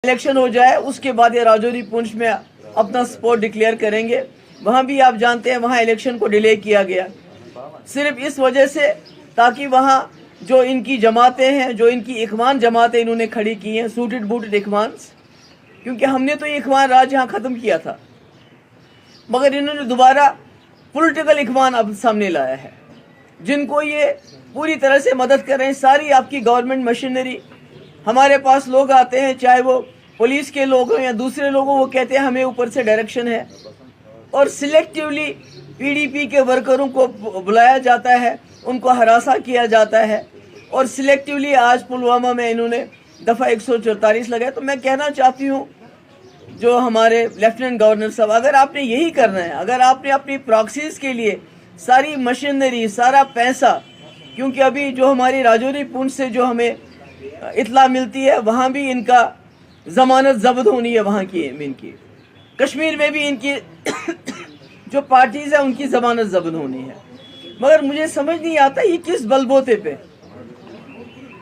Election हो जाए उसके बाद ये राजौरी पुंछ में अपना सपोर्ट डिक्लेयर करेंगे। वहां भी आप जानते हैं वहां इलेक्शन को डिले किया गया सिर्फ इस वजह से ताकि वहां जो इनकी जमातें हैं, जो इनकी इखवान जमातें इन्होंने खड़ी की हैं, सूटेड बूटेड इखवान, क्योंकि हमने तो ये इखवान राज यहाँ ख़त्म किया था, मगर इन्होंने दोबारा पॉलिटिकल इखवान अब सामने लाया है जिनको ये पूरी तरह से मदद कर रहे हैं। सारी आपकी गवर्नमेंट मशीनरी, हमारे पास लोग आते हैं चाहे वो पुलिस के लोग हों या दूसरे लोग हों, वो कहते हैं हमें ऊपर से डायरेक्शन है और सिलेक्टिवली पीडीपी के वर्करों को बुलाया जाता है, उनको हरासा किया जाता है और सिलेक्टिवली आज पुलवामा में इन्होंने दफ़ा 144 लगाया। तो मैं कहना चाहती हूँ जो हमारे लेफ्टिनेंट गवर्नर साहब, अगर आपने यही करना है, अगर आपने अपनी प्रॉक्सीज के लिए सारी मशीनरी, सारा पैसा, क्योंकि अभी जो हमारी राजौरी पुंछ से जो हमें इतला मिलती है वहाँ भी इनका जमानत जब्त होनी है, वहाँ की इनकी कश्मीर में भी इनकी जो पार्टीज है उनकी जमानत जब्त होनी है। मगर मुझे समझ नहीं आता ये किस बलबोते पे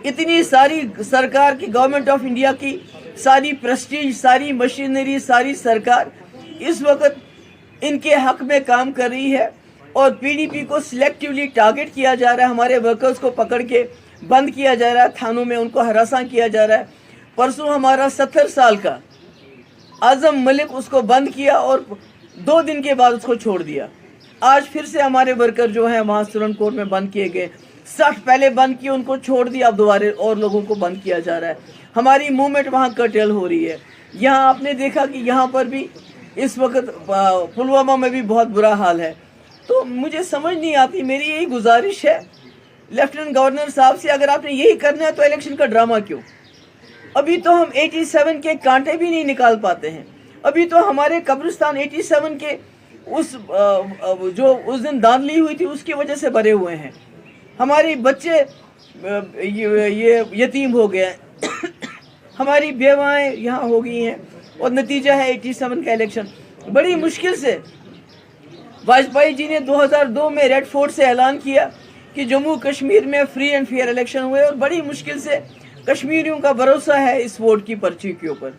इतनी सारी सरकार की, गवर्नमेंट ऑफ इंडिया की सारी प्रेस्टीज, सारी मशीनरी, सारी सरकार इस वक्त इनके हक में काम कर रही है और पीडीपी को सिलेक्टिवली टारगेट किया जा रहा है। हमारे वर्कर्स को पकड़ के बंद किया जा रहा है, थानों में उनको हरासा किया जा रहा है। परसों हमारा 70 साल का आजम मलिक, उसको बंद किया और 2 दिन के बाद उसको छोड़ दिया। आज फिर से हमारे वर्कर जो हैं वहाँ सुरनकोट में बंद किए गए। 60 पहले बंद किए, उनको छोड़ दिया, अब दोबारा और लोगों को बंद किया जा रहा है। हमारी मूवमेंट वहाँ कर्टेल हो रही है। यहाँ आपने देखा कि यहाँ पर भी इस वक्त पुलवामा में भी बहुत बुरा हाल है। तो मुझे समझ नहीं आती, मेरी यही गुजारिश है लेफ्टिनेंट गवर्नर साहब से, अगर आपने यही करना है तो इलेक्शन का ड्रामा क्यों? अभी तो हम 87 के कांटे भी नहीं निकाल पाते हैं। अभी तो हमारे कब्रिस्तान 87 के जो उस दिन धांधली हुई थी उसकी वजह से भरे हुए हैं। हमारे बच्चे ये यतीम हो गए हमारी बेवाएं यहाँ हो गई हैं और नतीजा है 87 का इलेक्शन। बड़ी मुश्किल से वाजपेयी जी ने 2002 में रेड फोर्ट से ऐलान किया कि जम्मू कश्मीर में फ्री एंड फेयर इलेक्शन हुए और बड़ी मुश्किल से कश्मीरियों का भरोसा है इस वोट की पर्ची के ऊपर।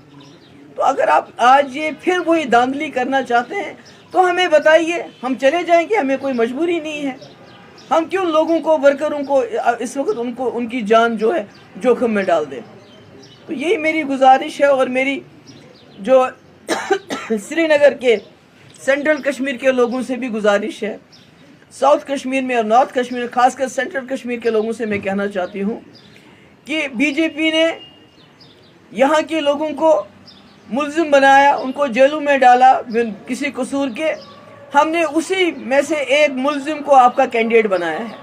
तो अगर आप आज ये फिर वही धांधली करना चाहते हैं तो हमें बताइए, हम चले जाएंगे, हमें कोई मजबूरी नहीं है। हम क्यों लोगों को, वर्करों को इस वक्त उनकी जान जो है जोखिम में डाल दें? तो यही मेरी गुजारिश है और मेरी जो श्रीनगर के सेंट्रल कश्मीर के लोगों से भी गुजारिश है, साउथ कश्मीर में और नॉर्थ कश्मीर, खासकर सेंट्रल कश्मीर के लोगों से मैं कहना चाहती हूँ कि बीजेपी ने यहाँ के लोगों को मुल्जिम बनाया, उनको जेलों में डाला किसी कसूर के। हमने उसी में से एक मुल्जिम को आपका कैंडिडेट बनाया है,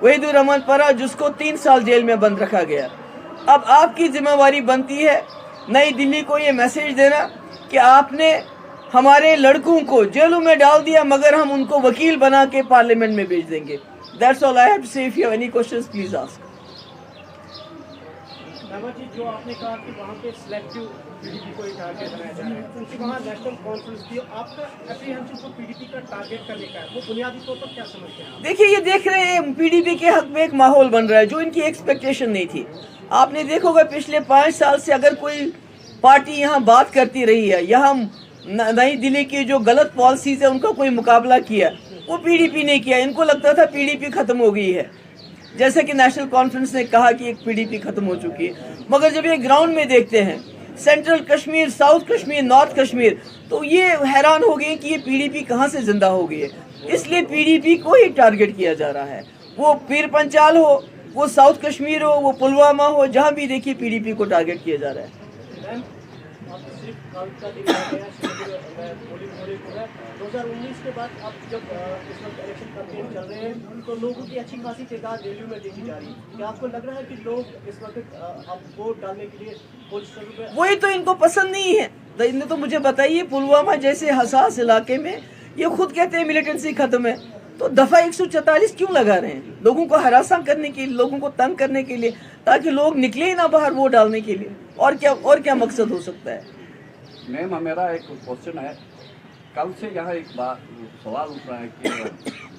वहीदुर रहमान परा, जिसको 3 साल जेल में बंद रखा गया। अब आपकी जिम्मेवारी बनती है नई दिल्ली को ये मैसेज देना कि आपने हमारे लड़कों को जेलों में डाल दिया मगर हम उनको वकील बना के पार्लियामेंट में भेज देंगे। That's all I have to say. If you have any questions please ask. जी, जो आपने कहा कि वहाँ पे सिलेक्टिव पीडीपी को टारगेट बनाया जा रहा है, क्योंकि वहाँ नेशनल कॉन्फ्रेंस थी, आपका एप्रीहेंशन को पीडीपी का टारगेट करने का है, वो बुनियादी तौर पर क्या समझते हैं? देखिए, ये देख रहे हैं पीडीपी के हक में एक माहौल बन रहा है जो इनकी एक्सपेक्टेशन नहीं थी। आपने देखोगे पिछले 5 साल से अगर कोई पार्टी यहाँ बात करती रही है, यहाँ नई दिल्ली की जो गलत पॉलिसीज है उनका कोई मुकाबला किया, वो पीडीपी ने किया। इनको लगता था पीडीपी खत्म हो गई है, जैसे कि नेशनल कॉन्फ्रेंस ने कहा कि एक पीडीपी खत्म हो चुकी है। मगर जब ये ग्राउंड में देखते हैं central Kashmir, south Kashmir, north Kashmir, तो ये हैरान हो गए कि ये पीडीपी कहाँ से जिंदा हो गई है। इसलिए पीडीपी को ही टारगेट किया जा रहा है, वो पीर पंचाल हो, वो साउथ कश्मीर हो, वो पुलवामा हो, जहाँ भी देखिए पीडीपी को टारगेट किया जा रहा है। 2019 के बाद अब जब इस वक्त इलेक्शन कैंपेन चल रहे हैं तो लोगों की अच्छी खासी तादाद रैलियों में देखी जा रही है। क्या आपको लग रहा है कि लोग इस वक्त अब वोट डालने के लिए पुलिस, वही तो इनको पसंद नहीं है? तो इन्हें तो मुझे बताइए, पुलवामा जैसे हसास इलाके में ये खुद कहते हैं मिलिटेंसी खत्म है, तो दफा 144 क्यों लगा रहे हैं? लोगों को हरासा करने के लिए, लोगों को तंग करने के लिए, ताकि लोग निकले ही ना बाहर वोट डालने के लिए। और क्या मकसद हो सकता है? मैम, मेरा एक क्वेश्चन है। कल से यहाँ एक बात सवाल उठ रहा है कि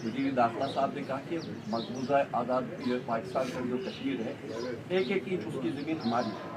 वजीर दाखिला साहब ने कहा कि मकबूजा आज़ाद पाकिस्तान का जो कश्मीर है, 1-1 इंच उसकी ज़मीन हमारी है।